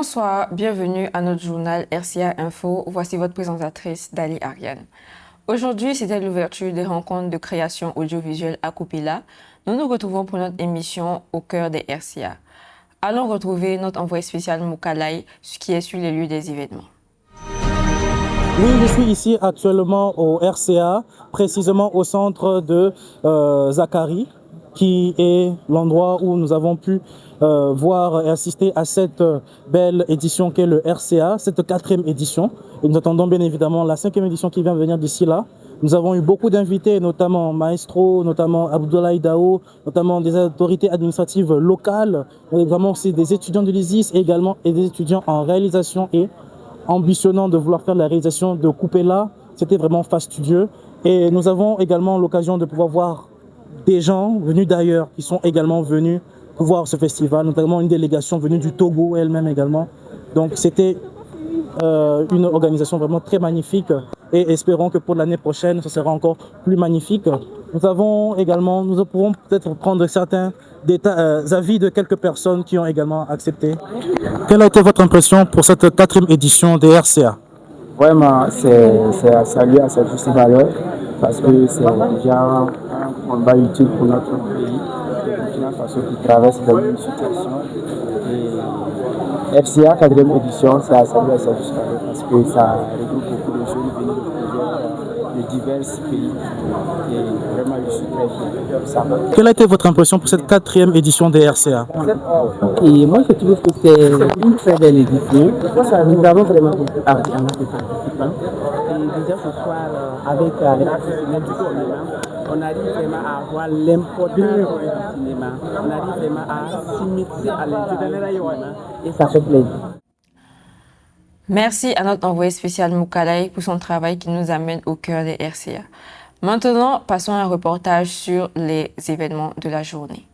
Bonsoir, bienvenue à notre journal RCA Info. Voici votre présentatrice Dali Ariane. Aujourd'hui, c'était l'ouverture des rencontres de création audiovisuelle à Kupela. Nous nous retrouvons pour notre émission au cœur des RCA. Allons retrouver notre envoyé spécial Moukalai, qui est sur les lieux des événements. Oui, je suis ici actuellement au RCA, précisément au centre de Zachary, qui est l'endroit où nous avons pu voir et assister à cette belle édition qu'est le RCA, cette 4e édition. Et nous attendons bien évidemment la 5e édition qui vient de venir d'ici là. Nous avons eu beaucoup d'invités, notamment Maestro, notamment Abdoulaye Dao, notamment des autorités administratives locales, vraiment aussi des étudiants de l'ISIS et également des étudiants en réalisation et ambitionnant de vouloir faire la réalisation de Kupela. C'était vraiment fastidieux. Et nous avons également l'occasion de pouvoir voir des gens venus d'ailleurs qui sont également venus pour voir ce festival, notamment une délégation venue du Togo elle-même également. Donc c'était une organisation vraiment très magnifique et espérons que pour l'année prochaine, ce sera encore plus magnifique. Nous pourrons peut-être prendre certains avis de quelques personnes qui ont également accepté. Quelle a été votre impression pour cette 4e édition des RCA? Vraiment, c'est à saluer à cette juste valeur parce que c'est déjà un combat utile pour notre pays, le Burkina Faso qui traverse de une situation. Et RCA 4e édition, c'est à saluer à cette juste valeur parce que ça regroupe beaucoup de jeunes venus de divers pays. Et vraiment, je suis très fier de ça. Quelle a été votre impression pour cette 4e édition des RCA? Et moi, je trouve que c'est une très belle édition. Nous avons vraiment beaucoup appris en tant que participants. Et déjà ce soir, avec les professionnels du cinéma, on arrive vraiment à voir l'importance du cinéma. On arrive vraiment à s'immiscer à l'intérieur du cinéma. Et ça fait plaisir. Merci à notre envoyé spécial Moukalai pour son travail qui nous amène au cœur des RCA. Maintenant, passons à un reportage sur les événements de la journée.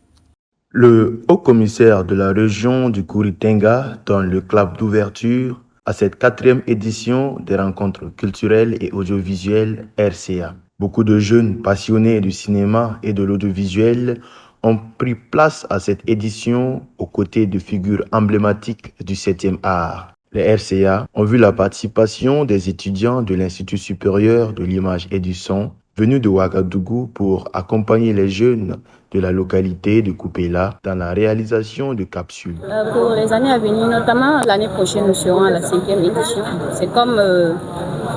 Le haut-commissaire de la région du Kouri-Tenga donne le clap d'ouverture à cette 4e édition des rencontres culturelles et audiovisuelles RCA. Beaucoup de jeunes passionnés du cinéma et de l'audiovisuel ont pris place à cette édition aux côtés de figures emblématiques du 7e art. Les RCA ont vu la participation des étudiants de l'Institut supérieur de l'image et du son venus de Ouagadougou pour accompagner les jeunes de la localité de Kupela dans la réalisation de capsules. Pour les années à venir, notamment l'année prochaine, nous serons à la 5e édition. C'est comme le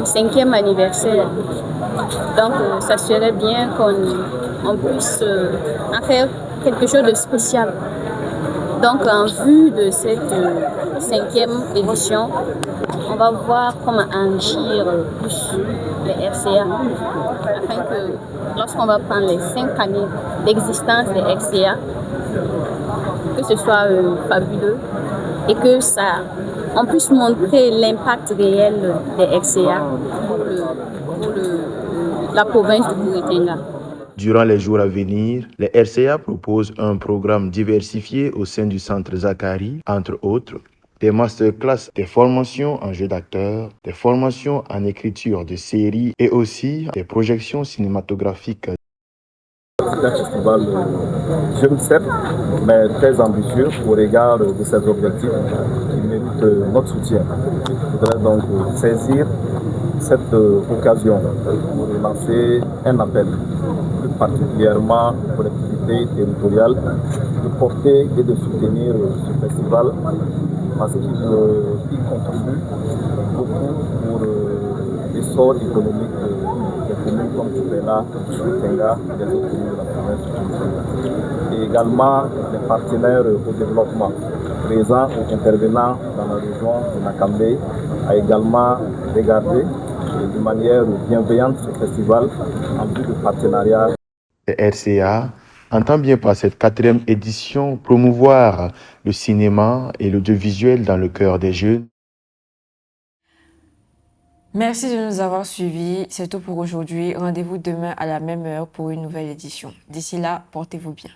5e anniversaire. Donc, ça serait bien qu'on puisse en faire quelque chose de spécial. Donc, en vue de cette 5e édition, on va voir comment agir plus les RCA, afin que lorsqu'on va prendre les 5 années d'existence des RCA, que ce soit fabuleux et que on puisse montrer l'impact réel des RCA pour la province du Kouri-Tenga. Durant les jours à venir, les RCA proposent un programme diversifié au sein du centre Zachary, entre autres, des masterclass, des formations en jeu d'acteur, des formations en écriture de séries et aussi des projections cinématographiques. C'est un festival jeune certes, mais très ambitieux au regard de ses objectifs qui méritent notre soutien. Je voudrais donc saisir cette occasion pour lancer un appel, plus particulièrement aux collectivités territoriales, de porter et de soutenir ce festival parce qu'il contribue beaucoup pour l'essor économique des communes comme Kupela, Tenga, des autres communes de la province du Tenga. Et également les partenaires au développement présents ou intervenants dans la région de Nakambe a également regardé de manière bienveillante ce festival en vue de partenariat. Le RCA entend bien par cette 4e édition promouvoir le cinéma et l'audiovisuel dans le cœur des jeunes. Merci de nous avoir suivis. C'est tout pour aujourd'hui. Rendez-vous demain à la même heure pour une nouvelle édition. D'ici là, portez-vous bien.